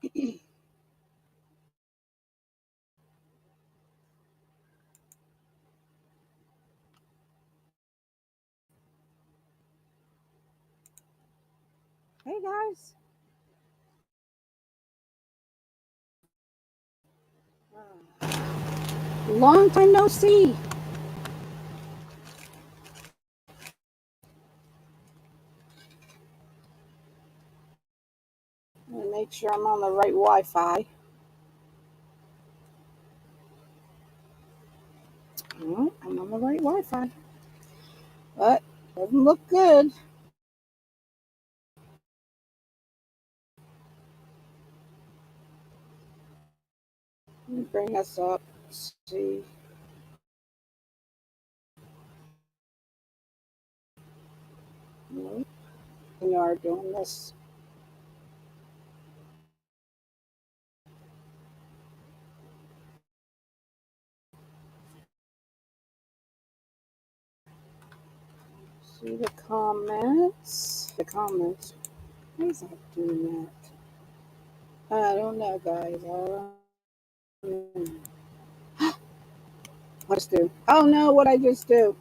Hey guys. Long time no see. Let me make sure I'm on the right Wi Fi. I'm on the right Wi Fi. But doesn't look good. Let me bring us up. Let's see. Nope. We are doing this. See the comments. The comments. Why is that doing that? I don't know, guys. I don't know. Let's do. Oh no, what I just do?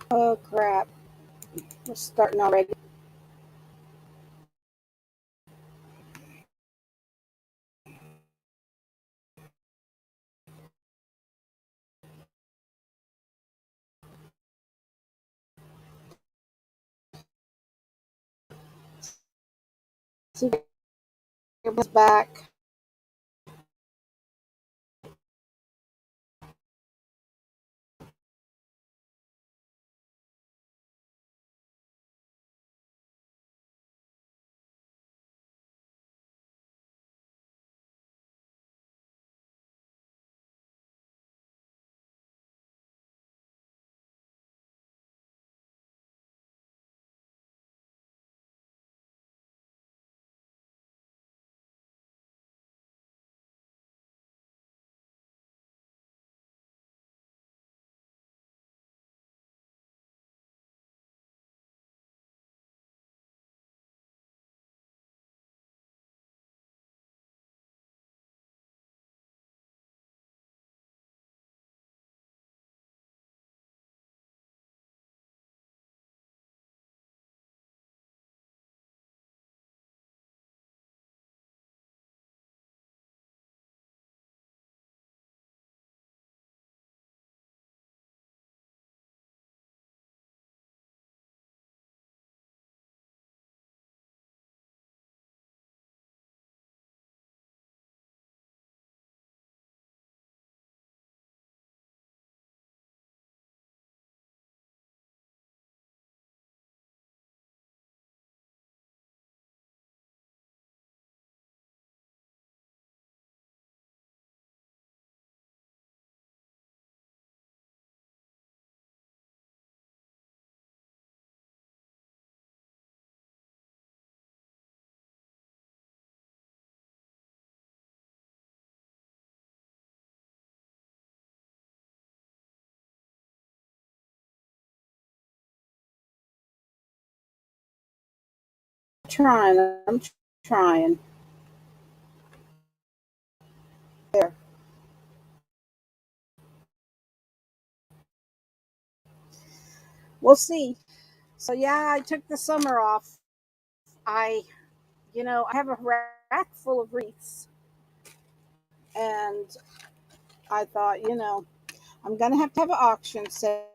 Oh crap. We're starting already. See, everybody's back. Trying. I'm trying. There. We'll see. So yeah, I took the summer off. I have a rack full of wreaths, and I thought, I'm gonna have to have an auction sale.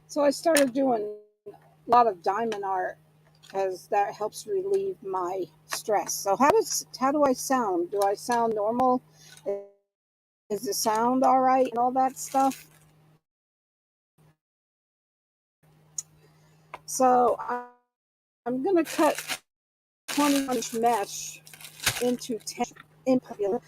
So I started doing a lot of diamond art because that helps relieve my stress. So how do I sound? Do I sound normal? Is the sound all right and all that stuff? So I'm gonna cut 20-inch mesh into 10 in popular.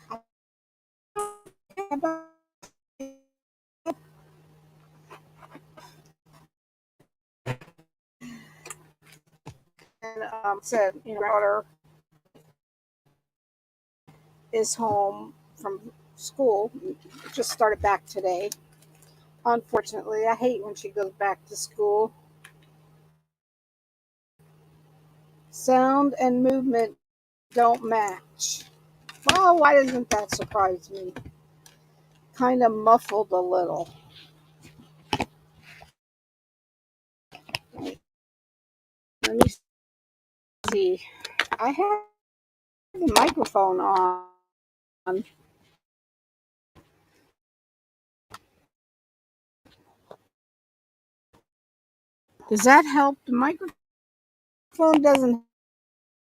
And said, daughter is home from school. Just started back today. Unfortunately, I hate when she goes back to school. Sound and movement don't match. Well, why doesn't that surprise me? Kind of muffled a little. Let me see. I have the microphone on. Does that help? The microphone doesn't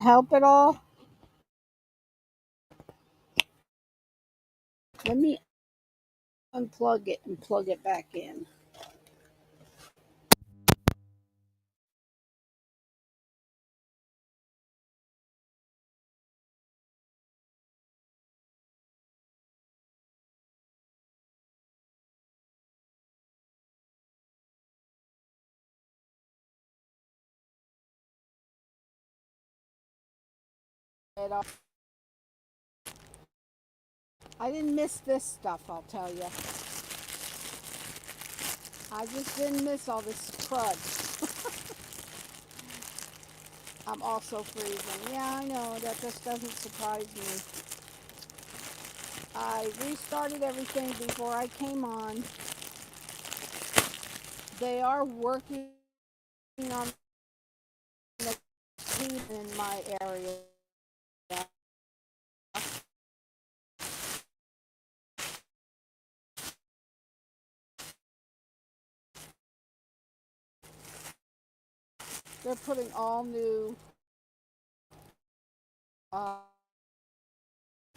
help at all. Let me unplug it and plug it back in. I didn't miss this stuff, I'll tell you. I just didn't miss all this crud. I'm also freezing. Yeah, I know. That just doesn't surprise me. I restarted everything before I came on. They are working on the heat in my area. They're putting all new. Uh,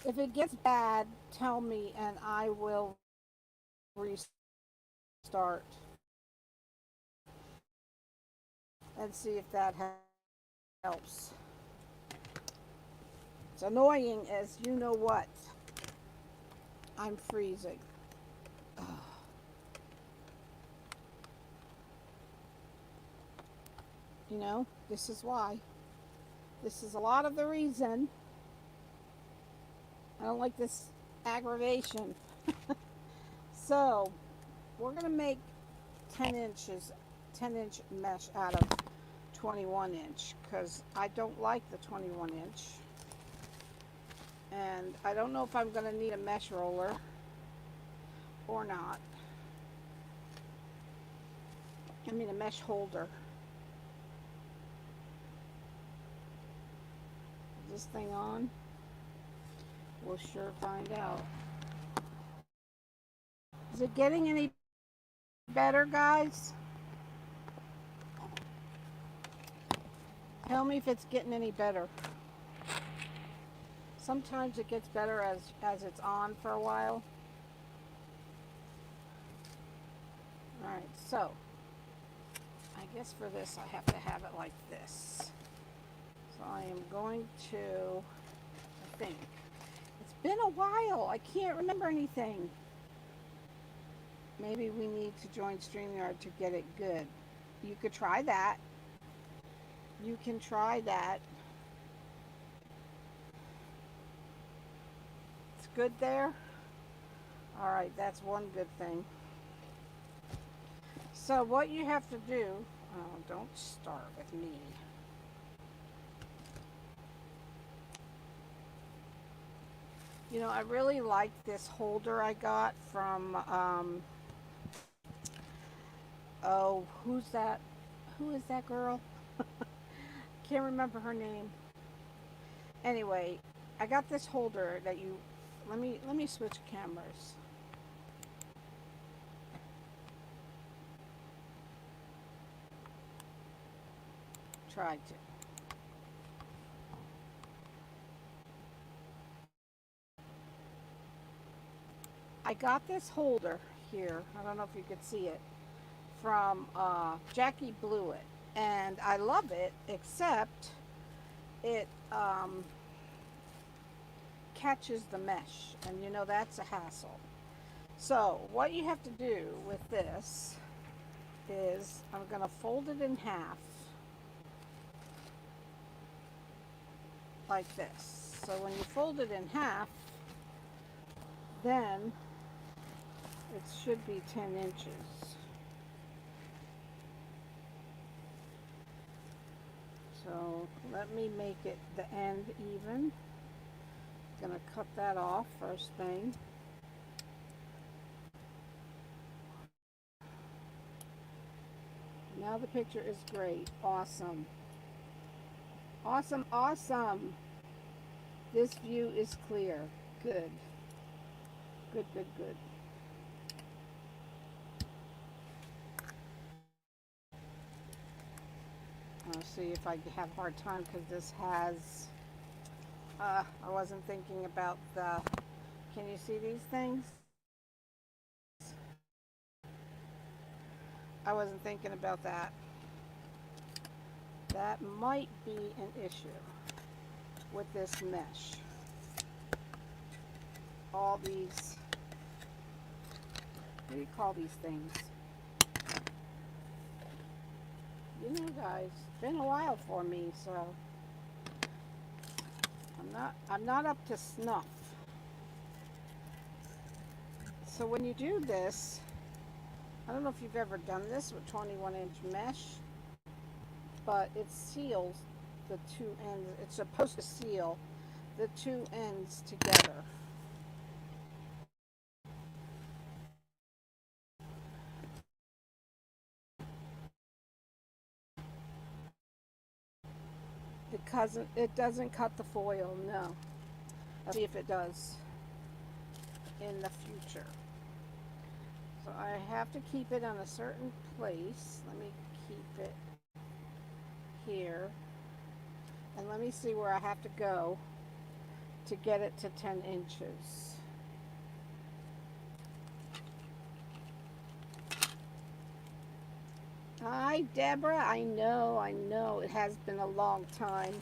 if it gets bad, tell me and I will restart and see if that helps. It's annoying as you know what. I'm freezing. You know, this is why. This is a lot of the reason. I don't like this aggravation. So, we're going to make 10 inches, 10-inch mesh out of 21 inch because I don't like the 21 inch. And I don't know if I'm going to need a mesh roller or not. I mean a mesh holder. Is this thing on? We'll sure find out. Is it getting any better, guys? Tell me if it's getting any better. Sometimes it gets better as it's on for a while. Alright, so I guess for this I have to have it like this. So I am going to, I think. It's been a while. I can't remember anything. Maybe we need to join StreamYard to get it good. You could try that. You can try that. It's good there? Alright, that's one good thing. So what you have to do, oh, don't start with me. You know, I really like this holder I got from, oh, who's that? Who is that girl? Can't remember her name. Anyway, I got this holder that you, let me switch cameras. Tried to. I got this holder here. I don't know if you could see it from Jackie Blewett, and I love it except it catches the mesh, and you know that's a hassle. So what you have to do with this is I'm going to fold it in half like this. So when you fold it in half, then it should be 10 inches. So let me make it the end even. Gonna cut that off first thing. Now the picture is great. Awesome. Awesome, awesome. This view is clear. Good. Good, good, good. I'll see if I have a hard time because this has, I wasn't thinking about the, can you see these things? I wasn't thinking about that. That might be an issue with this mesh. All these, what do you call these things? You know, guys, it's been a while for me, so I'm not up to snuff. So when you do this, I don't know if you've ever done this with 21-inch mesh, but it seals the two ends. It's supposed to seal the two ends together. It doesn't cut the foil, no. Let's see if it does in the future. So I have to keep it on a certain place. Let me keep it here. And let me see where I have to go to get it to 10 inches. Hi, Deborah. I know. It has been a long time.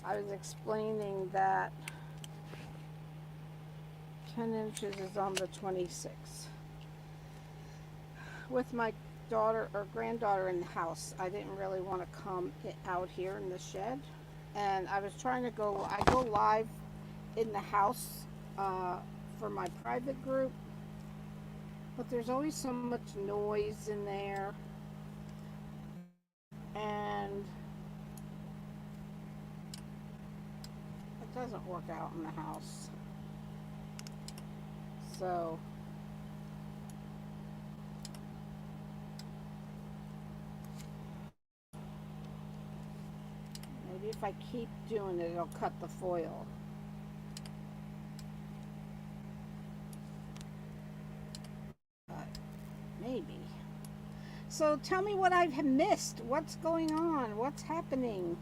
I was explaining that 10 inches is on the 26. With my daughter or granddaughter in the house, I didn't really want to come out here in the shed. And I was trying to go, I go live in the house for my private group. But there's always so much noise in there. And it doesn't work out in the house. So maybe if I keep doing it, it'll cut the foil. But maybe. So tell me what I've missed. What's going on? What's happening?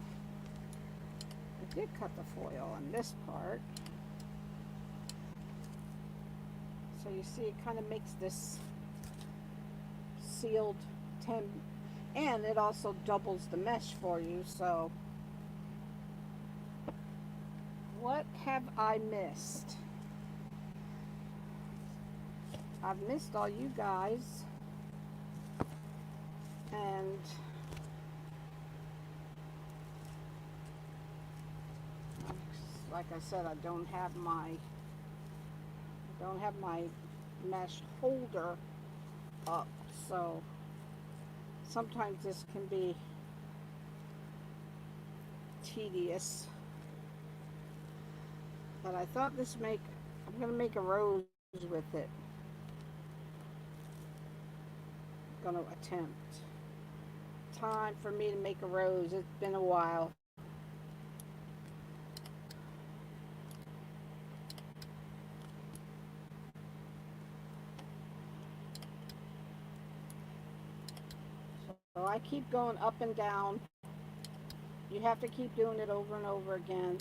I did cut the foil on this part. So you see it kind of makes this sealed 10, and it also doubles the mesh for you. So what have I missed? I've missed all you guys. And like I said, I don't have my mesh holder up, so sometimes this can be tedious. But I thought I'm gonna make a rose with it. I'm gonna attempt. Time for me to make a rose. It's been a while. So I keep going up and down. You have to keep doing it over and over again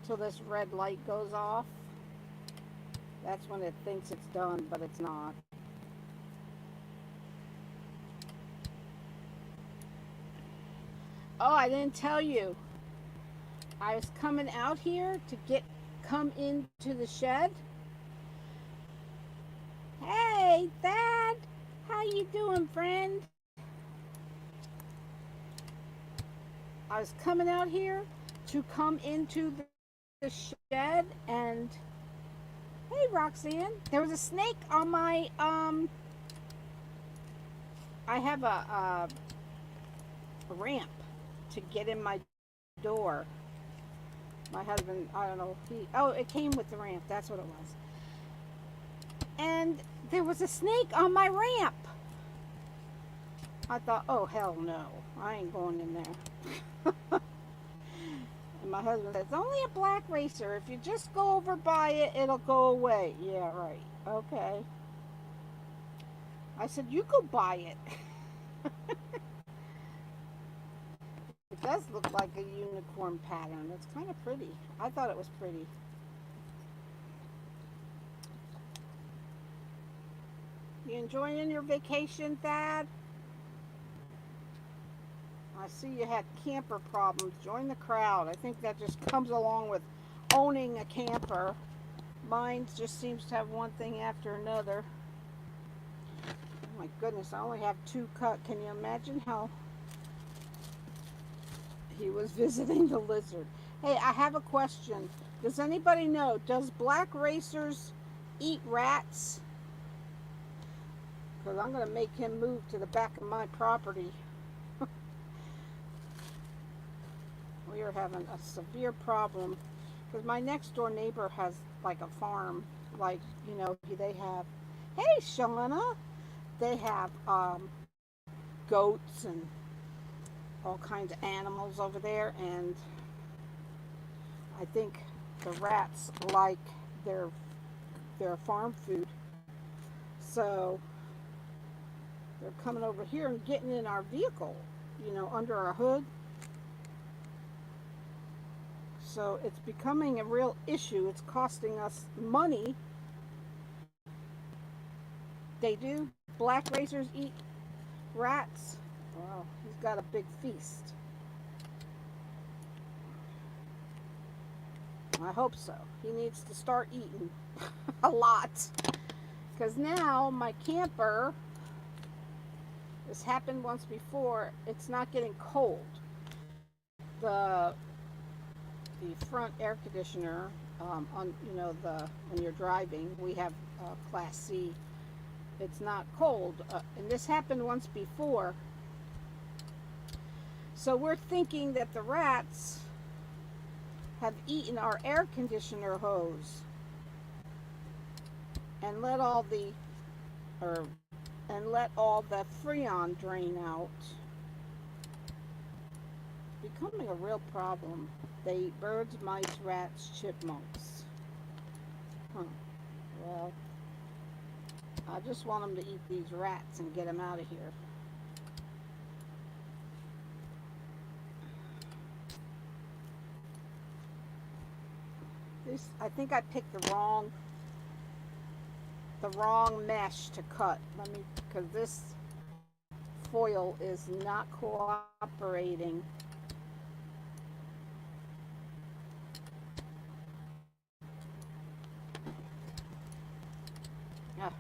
till this red light goes off. That's when it thinks it's done, but it's not. Oh, I didn't tell you. I was coming out here to come into the shed. Hey, Thad. How you doing, friend? I was coming out here to come into the shed, and hey, Roxanne, there was a snake on my I have a ramp to get in my door. My husband, I don't know, it came with the ramp. That's what it was. And there was a snake on my ramp. I thought, oh, hell no. I ain't going in there. And my husband said, it's only a black racer. If you just go over by it, it'll go away. Yeah, right. Okay. I said, you go buy it. It does look like a unicorn pattern. It's kind of pretty. I thought it was pretty. You enjoying your vacation, Thad? I see you had camper problems. Join the crowd. I think that just comes along with owning a camper. Mine just seems to have one thing after another. Oh my goodness, I only have 2 cut. Can you imagine how he was visiting the lizard? Hey, I have a question. Does anybody know, does black racers eat rats? Because I'm going to make him move to the back of my property. We are having a severe problem because my next door neighbor has like a farm, like, you know, they have, hey Shauna, they have goats and all kinds of animals over there, and I think the rats like their farm food, so they're coming over here and getting in our vehicle, you know, under our hood. So it's becoming a real issue. It's costing us money. They do. Black racers eat rats. Wow, he's got a big feast. I hope so. He needs to start eating a lot. Because now my camper, this happened once before, it's not getting cold. The front air conditioner, on, you know, when you're driving, we have Class C. It's not cold, and this happened once before. So we're thinking that the rats have eaten our air conditioner hose and let all the freon drain out. It's becoming a real problem. They eat birds, mice, rats, chipmunks. Well, I just want them to eat these rats and get them out of here. I think I picked the wrong mesh to cut. Because this foil is not cooperating. I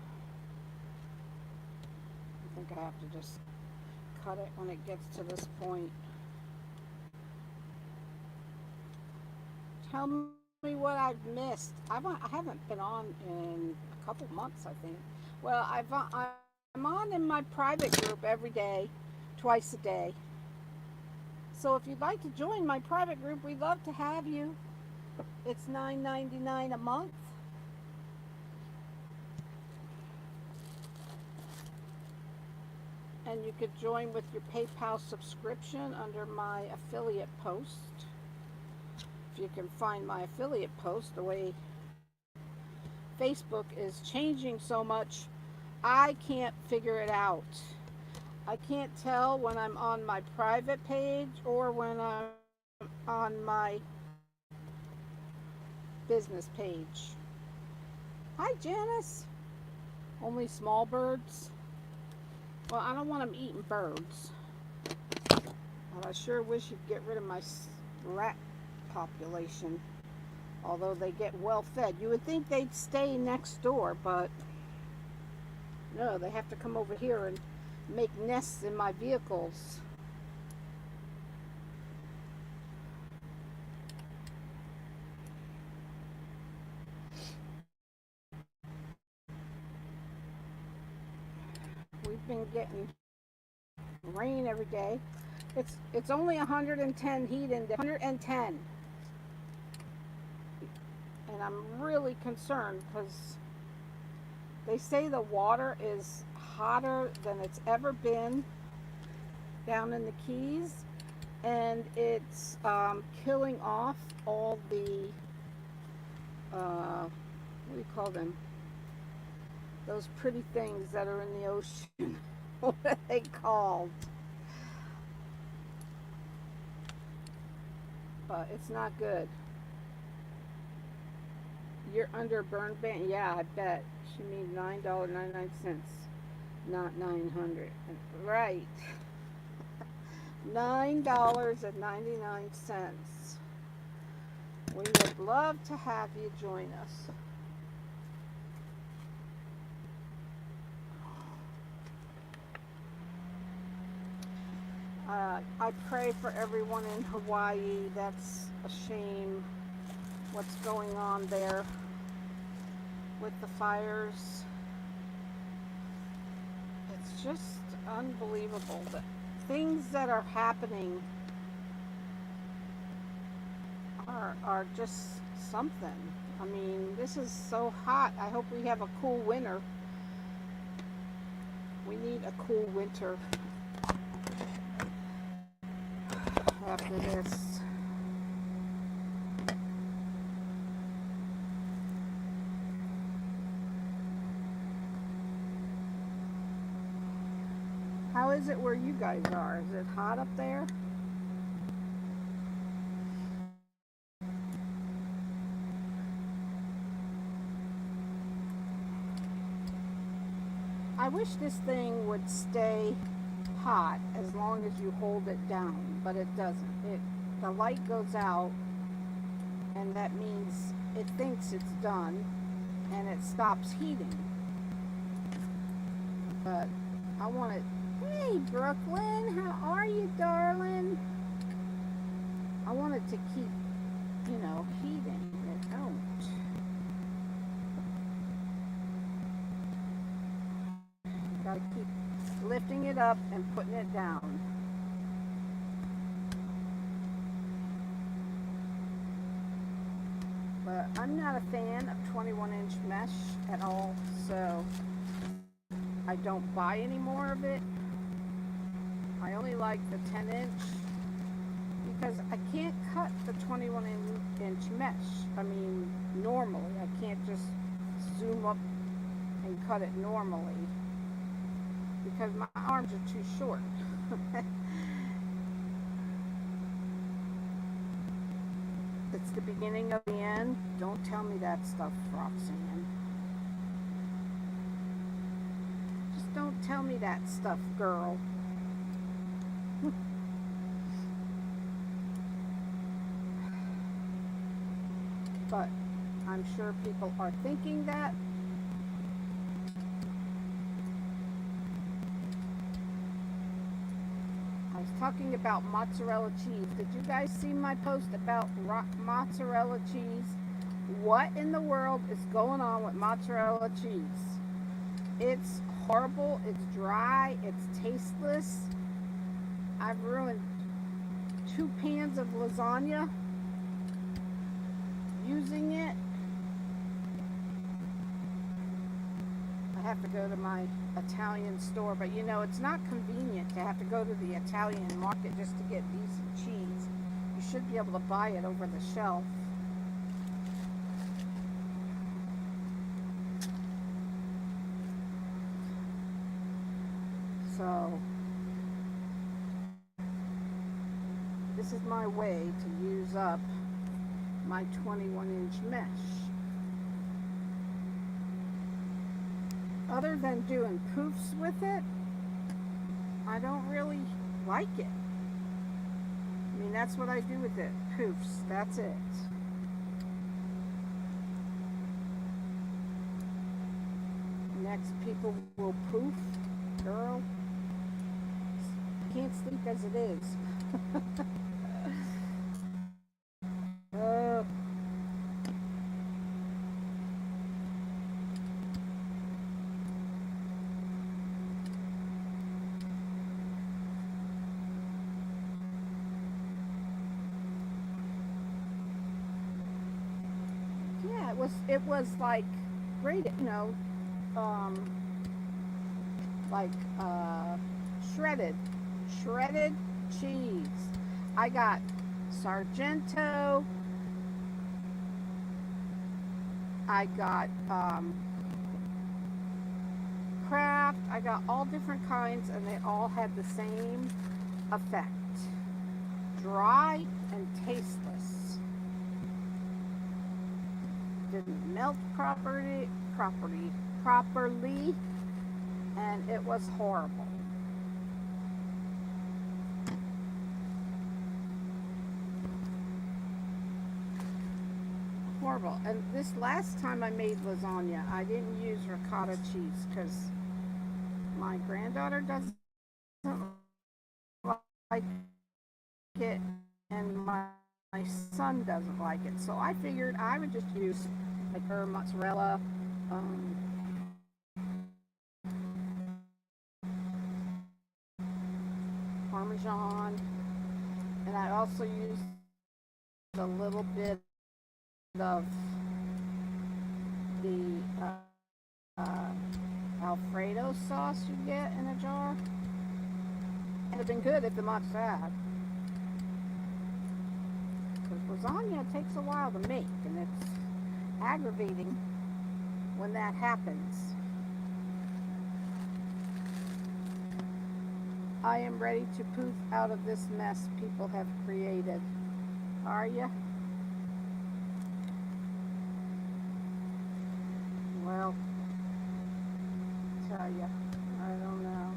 think I have to just cut it when it gets to this point. Tell me what I've missed. I haven't been on in a couple months, I think. Well, I'm on in my private group every day, twice a day. So if you'd like to join my private group, we'd love to have you. It's $9.99 a month. And you could join with your PayPal subscription under my affiliate post. If you can find my affiliate post, the way Facebook is changing so much, I can't figure it out. I can't tell when I'm on my private page or when I'm on my business page. Hi, Janice. Only small birds. Well, I don't want them eating birds. But I sure wish you'd get rid of my rat population. Although they get well fed. You would think they'd stay next door, but no, they have to come over here and make nests in my vehicles. We've been getting rain every day. It's only 110 heat index, 110, and I'm really concerned because they say the water is hotter than it's ever been down in the Keys, and it's killing off all the what do you call them? Those pretty things that are in the ocean. What are they called? But it's not good. You're under burn ban. Yeah, I bet. She means $9.99, not 900. Right. $9.99. We would love to have you join us. I pray for everyone in Hawaii. That's a shame what's going on there with the fires. It's just unbelievable. The things that are happening are just something. I mean, this is so hot. I hope we have a cool winter. We need a cool winter after this. How is it where you guys are? Is it hot up there? I wish this thing would stay hot as long as you hold it down, but it doesn't. The light goes out, and that means it thinks it's done, and it stops heating. But I want it. Hey, Brooklyn, how are you, darling? I want it to keep, heating. It don't. Gotta keep lifting it up and putting it down. But I'm not a fan of 21-inch mesh at all, so I don't buy any more of it. I only like the 10-inch because I can't cut the 21-inch mesh. I mean, normally. I can't just zoom up and cut it normally because my arms are too short. It's the beginning of the end. Don't tell me that stuff, Roxanne. Just don't tell me that stuff, girl. But I'm sure people are thinking that. I was talking about mozzarella cheese. Did you guys see my post about mozzarella cheese? What in the world is going on with mozzarella cheese? It's horrible. It's dry. It's tasteless. I've ruined 2 pans of lasagna using it. I have to go to my Italian store, but it's not convenient to have to go to the Italian market just to get decent cheese. You should be able to buy it over the shelf. So this is my way to use up my 21-inch mesh. Other than doing poofs with it, I don't really like it. I mean, that's what I do with it. Poofs, that's it. Next, people will poof. Girl, I can't sleep as it is. it was like great, um, like shredded shredded cheese. I got Sargento. I got Kraft. I got all different kinds, and they all had the same effect: dry and tasteless. Didn't melt properly, and it was horrible. Horrible. And this last time I made lasagna, I didn't use ricotta cheese because my granddaughter doesn't like it, and my son doesn't like it. So I figured I would just use like her mozzarella, um, Parmesan, and I also used a little bit of the Alfredo sauce you get in a jar. It would have been good if the mozz had. Because lasagna takes a while to make, and it's aggravating when that happens. I am ready to poof out of this mess people have created. Are you? Well, tell you, I don't know.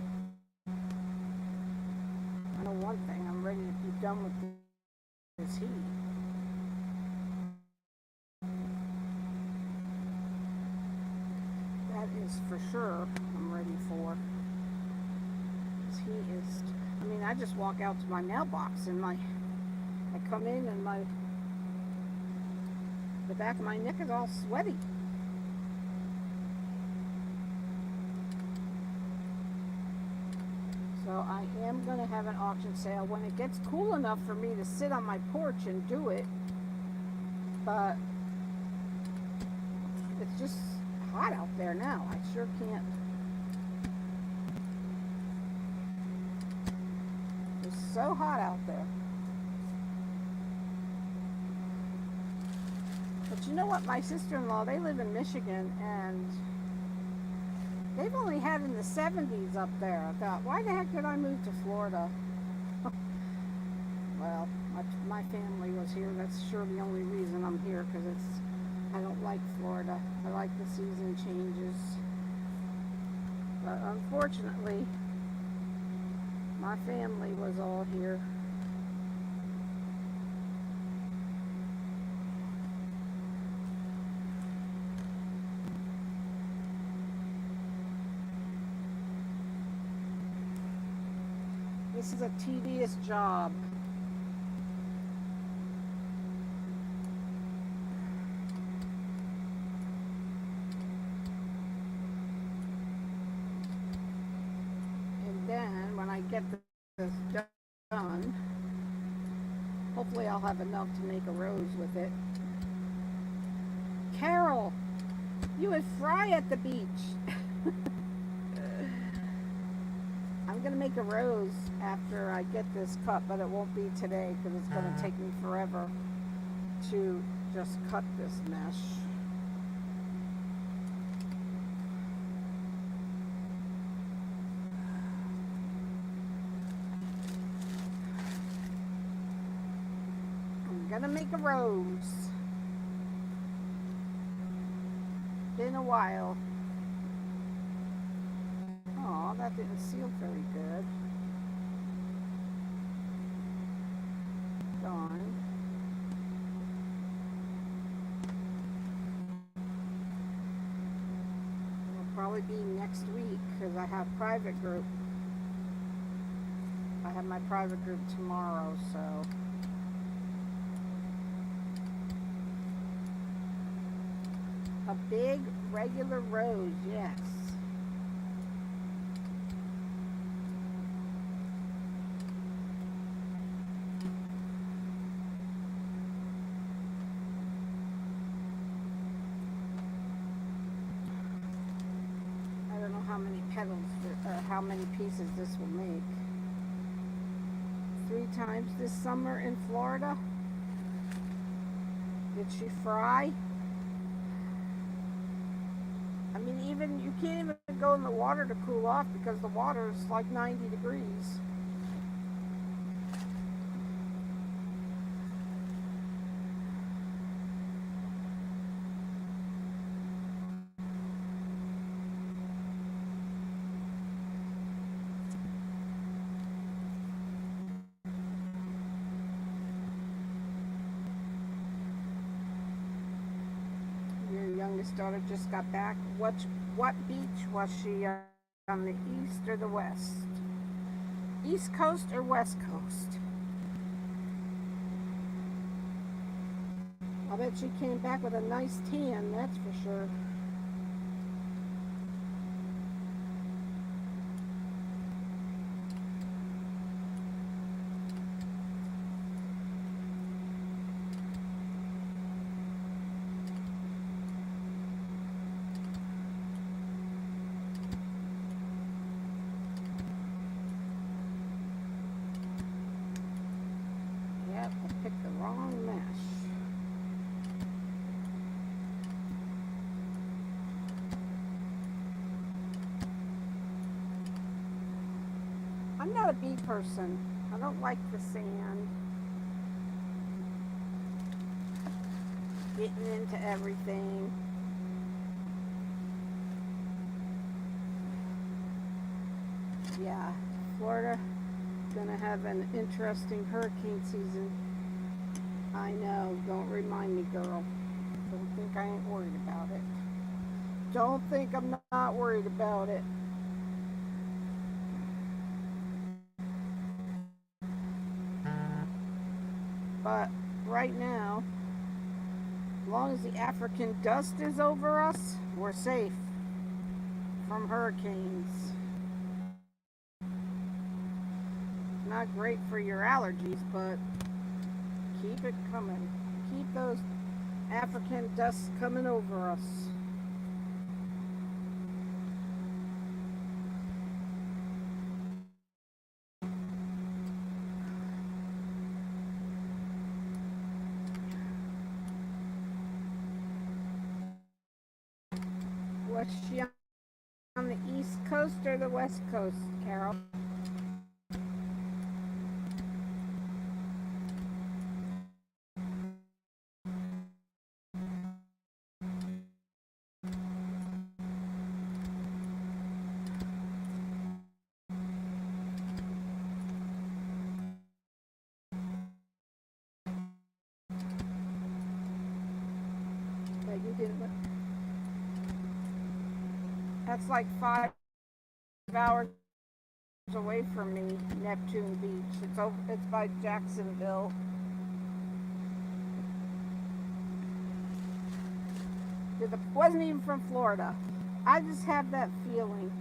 I know one thing, I'm ready to be done with this heat. That is for sure I'm ready for. This heat is, I mean, I just walk out to my mailbox and I come in and the back of my neck is all sweaty. So I am going to have an auction sale when it gets cool enough for me to sit on my porch and do it. But it's just hot out there now. I sure can't. It's so hot out there. But you know what? My sister-in-law, they live in Michigan, and they've only had in the 70s up there. I thought, why the heck did I move to Florida? Well, my family was here. That's sure the only reason I'm here, because I don't like Florida. I like the season changes. But unfortunately, my family was all here. This is a tedious job. And then when I get this done, hopefully I'll have enough to make a rose with it. Carol, you would fry at the beach. I'm going to make a rose after I get this cut, but it won't be today because it's going to take me forever to just cut this mesh. I'm going to make a rose. Been a while. Oh, that didn't seal very good. Darn. It'll probably be next week because I have private group. I have my private group tomorrow, so. A big regular rose, yes. how many petals or how many pieces this will make. 3 times this summer in Florida. Did she fry? I mean, even you can't even go in the water to cool off because the water is like 90 degrees. Your youngest daughter just got back. What beach was she on, the east or the west? East Coast or West Coast? I bet she came back with a nice tan, that's for sure. Yep, I picked the wrong mesh. I'm not a bee person. I don't like the sand. Getting into everything. Yeah, Florida gonna have an interesting hurricane season. I know, don't remind me, girl. Don't think I ain't worried about it. Don't think I'm not worried about it. But right now, as long as the African dust is over us, we're safe from hurricanes. Not great for your allergies, but keep it coming. Keep those African dusts coming over us. Was she on the East Coast or the West Coast, Carol? That you didn't look. That's like 5 hours away from me, Neptune Beach. It's by Jacksonville. Wasn't even from Florida. I just have that feeling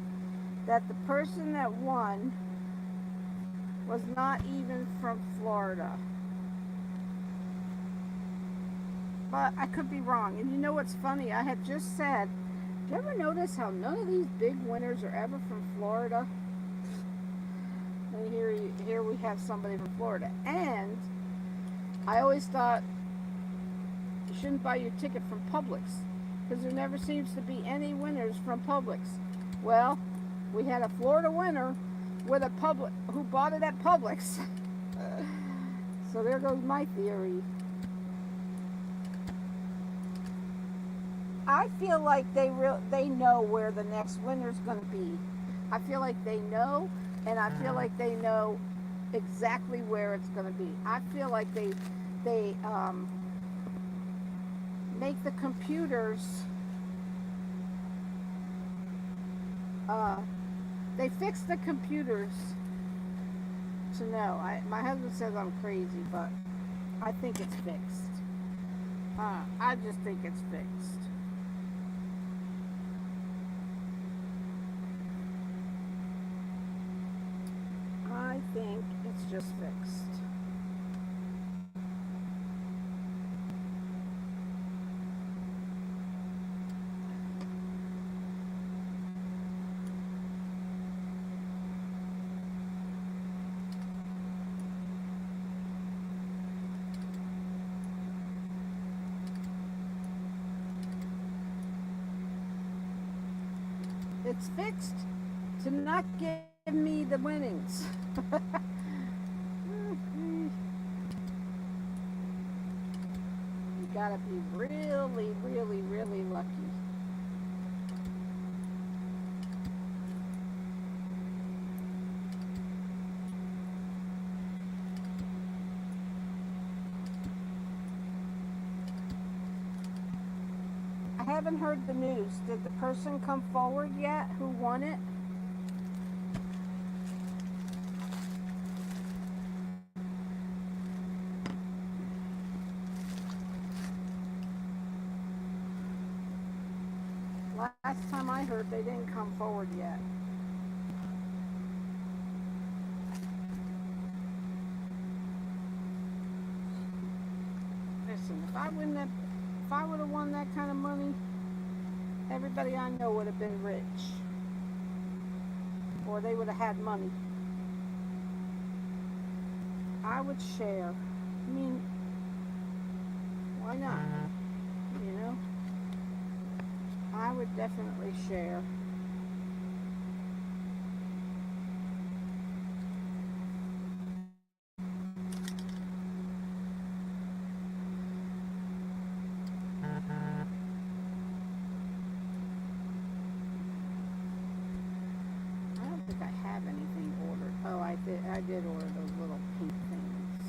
that the person that won was not even from Florida. But I could be wrong. And you know what's funny? I had just said, do you ever notice how none of these big winners are ever from Florida? And here we have somebody from Florida. And I always thought you shouldn't buy your ticket from Publix because there never seems to be any winners from Publix. Well, we had a Florida winner with a Publix who bought it at Publix. So there goes my theory. I feel like they know where the next winner's going to be. I feel like they know, and I feel like they know exactly where it's going to be. I feel like they make the computers. They fix the computers to know. My husband says I'm crazy, but I think it's fixed. I just think it's fixed. I think it's just fixed. it's fixed to not give me the winnings. You gotta be really, really, really lucky. I haven't heard the news. Did the person come forward yet who won it? Last time I heard, they didn't come forward yet. Listen, if I would have won that kind of money, everybody I know would have been rich, or they would have had money. I would share. I mean, why not? You know, I would definitely share. I don't think I have anything ordered. Oh, I did order those little pink things.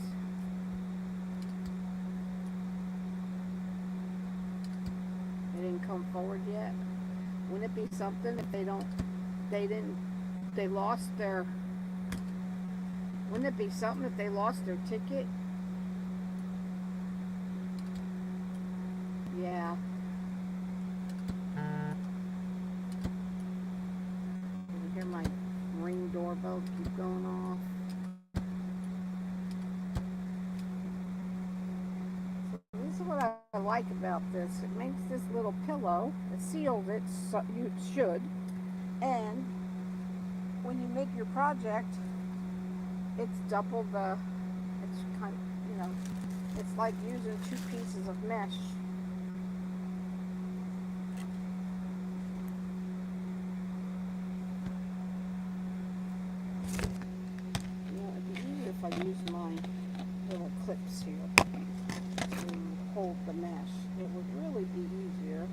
They didn't come forward yet. Wouldn't it be something if they lost their, wouldn't it be something if they lost their ticket? Yeah. You hear my Ring doorbell keep going off. So this is what I like about this. It makes this little pillow. It seals it, so you should. And when you make your project, it's double the, it's kind of, you know, it's like using 2 pieces of mesh. You know, it'd be easier if I use my little clips here to hold the mesh. It would really be easier.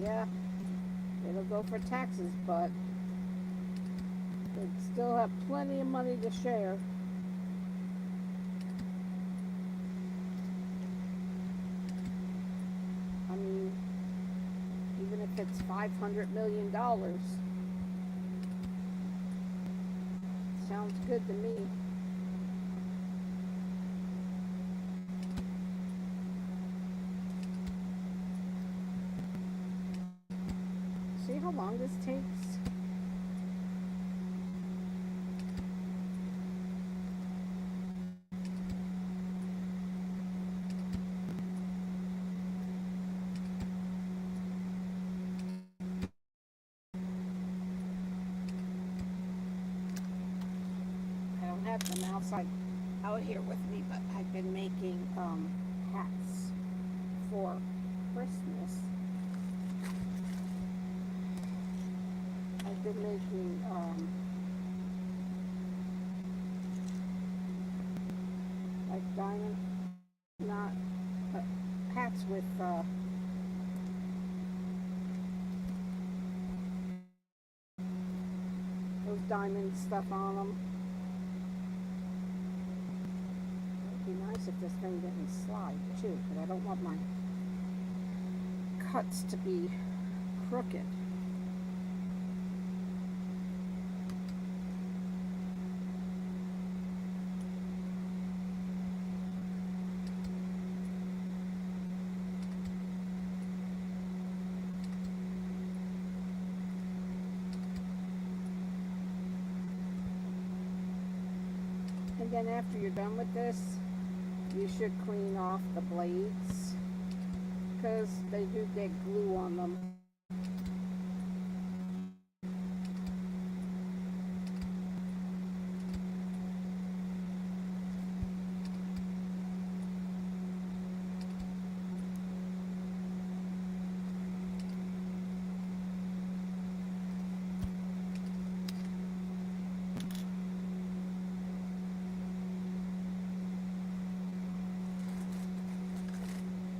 Yeah, it'll go for taxes, but they'd still have plenty of money to share. I mean, even if it's $500 million, sounds good to me. See how long this takes? I don't have them out here with me, but I've been making hats for Christmas. I've been making like diamond knot hats with those diamond stuff on them. It'd be nice if this thing didn't slide too, but I don't want my cuts to be crooked. And then after you're done with this, you should clean off the blades because they do get glue on them.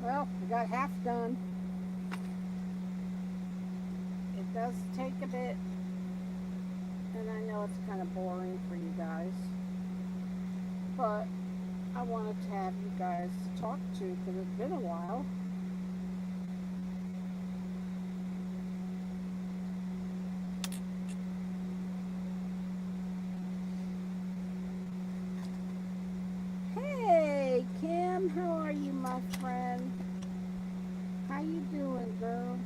Well, I got half done. It does take a bit, and I know it's kind of boring for you guys, but I wanted to have you guys to talk to because it's been a while. Hey, Kim, how are you, my friend? How you doing, girl?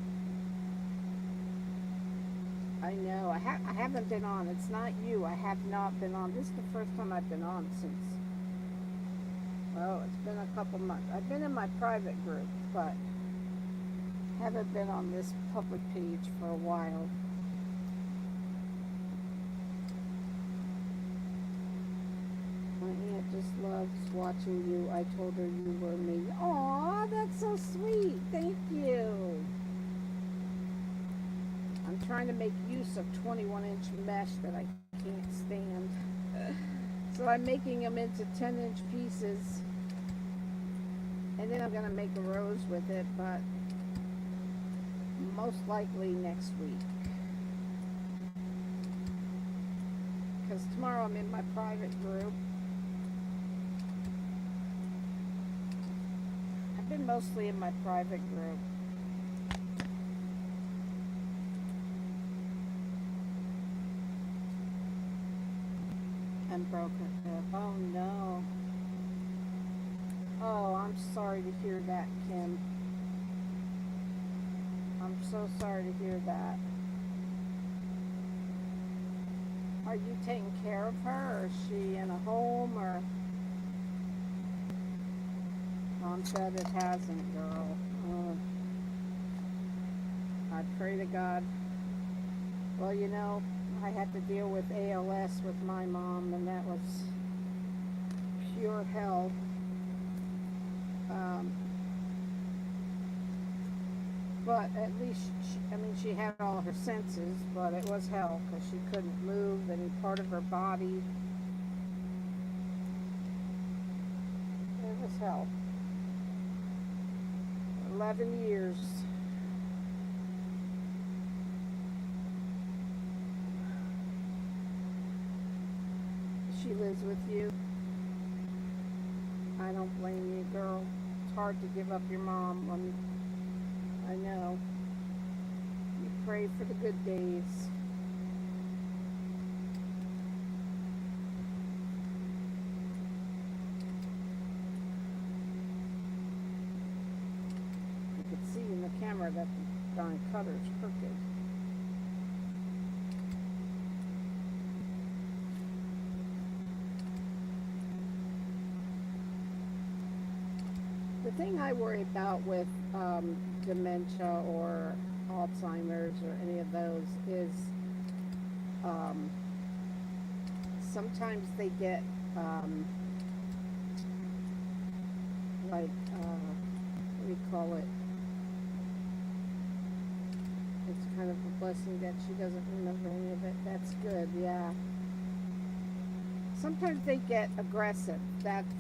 I know. I haven't been on. It's not you. I have not been on. This is the first time I've been on since, well, it's been a couple months. I've been in my private group, but haven't been on this public page for a while. My aunt just loves watching you. I told her you were me. Aw, that's so sweet. Thank you. I'm trying to make use of 21-inch mesh that I can't stand. So I'm making them into 10-inch pieces. And then I'm going to make a rose with it, but most likely next week. Because tomorrow I'm in my private group. I've been mostly in my private group. And broke her hip. Oh no. Oh, I'm sorry to hear that, Kim. I'm so sorry to hear that. Are you taking care of her, or is she in a home, or? Mom said it hasn't, girl. I pray to God. Well, you know, I had to deal with ALS with my mom, and that was pure hell. But at least, she had all her senses, but it was hell because she couldn't move any part of her body. It was hell. 11 years. She lives with you. I don't blame you, girl. It's hard to give up your mom when, I know. You pray for the good days. You can see in the camera that the darn cutter's crooked. The thing I worry about with dementia or Alzheimer's or any of those is sometimes they get what do you call it? It's kind of a blessing that she doesn't remember any of it. That's good, yeah. Sometimes they get aggressive. That's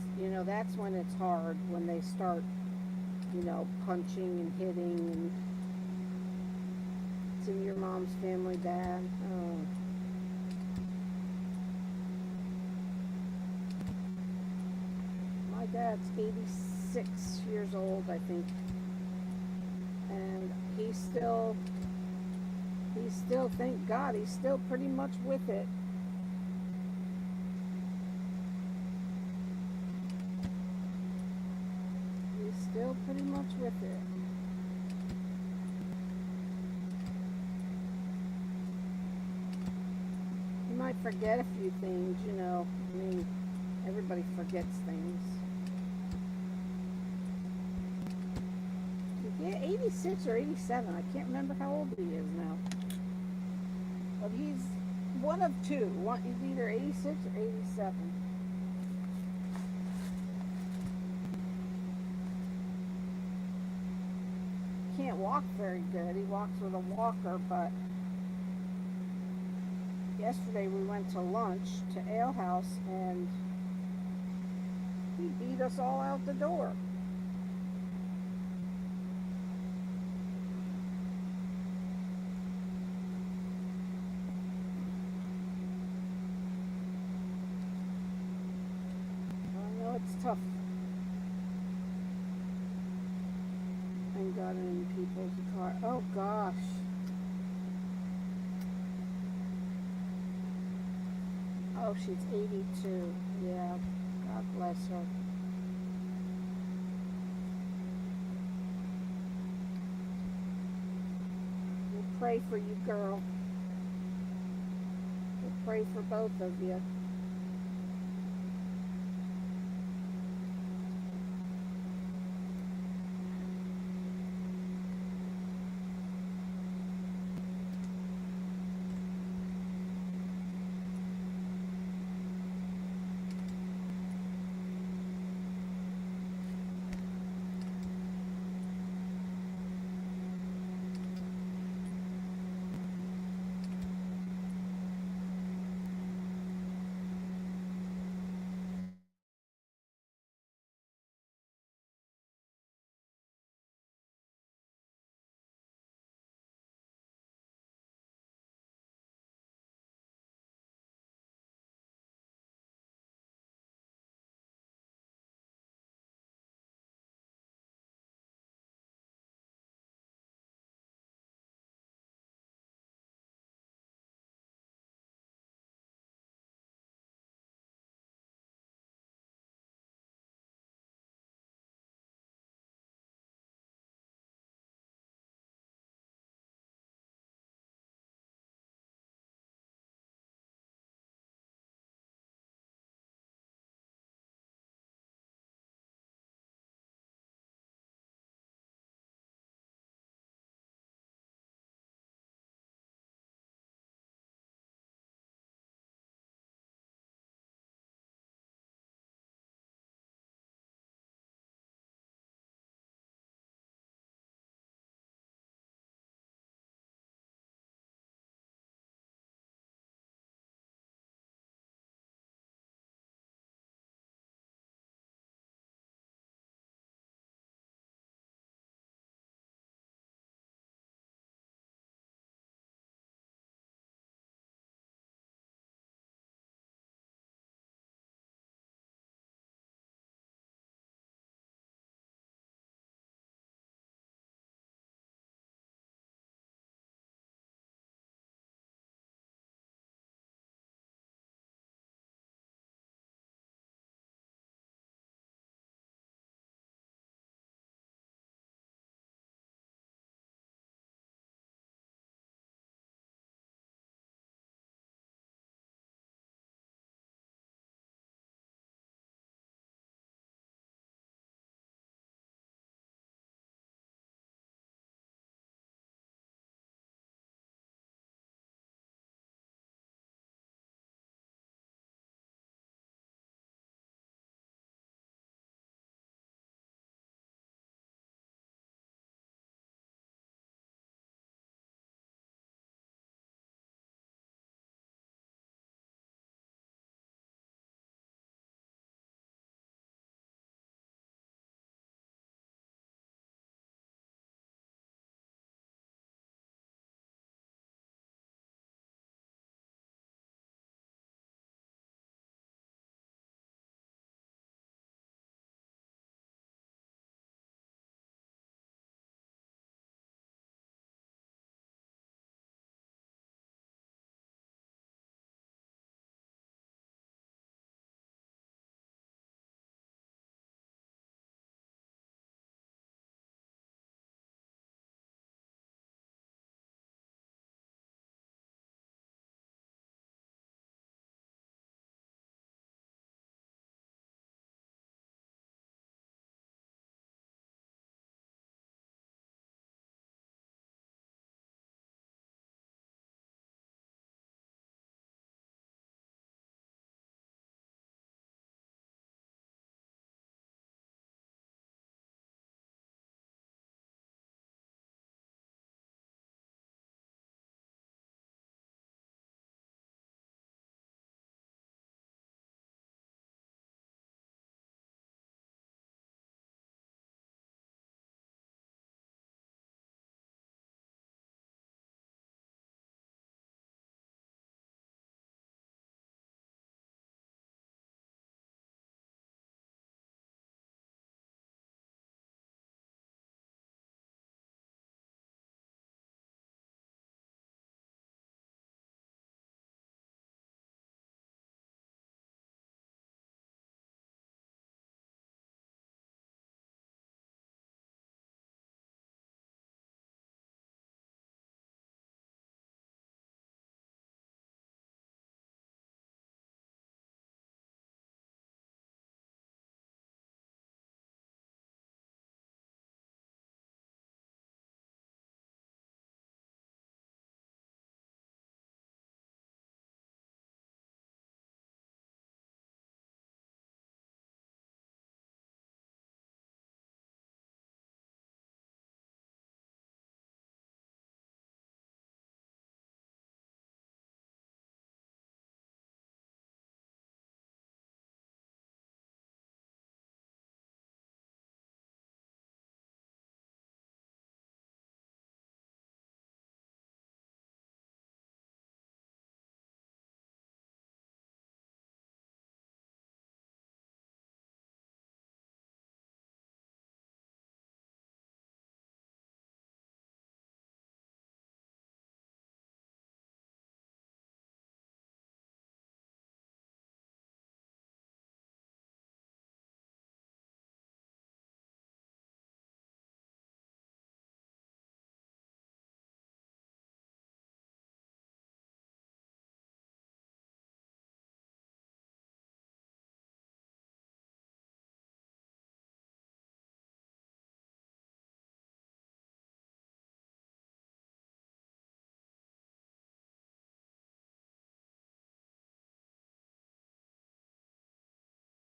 when it's hard, when they start, punching and hitting. And it's in your mom's family, Dad. Oh. My dad's 86 years old, I think. And he's still, thank God, he's still pretty much with it. Still pretty much with it. You might forget a few things, everybody forgets things. Yeah, 86 or 87. I can't remember how old he is now. But he's one of two. He's either 86 or 87. Can't walk very good. He walks with a walker, but yesterday we went to lunch to Ale House and he beat us all out the door. I know it's tough. And got in people's car. Oh gosh. Oh, she's 82. Yeah. God bless her. We'll pray for you, girl. We'll pray for both of you.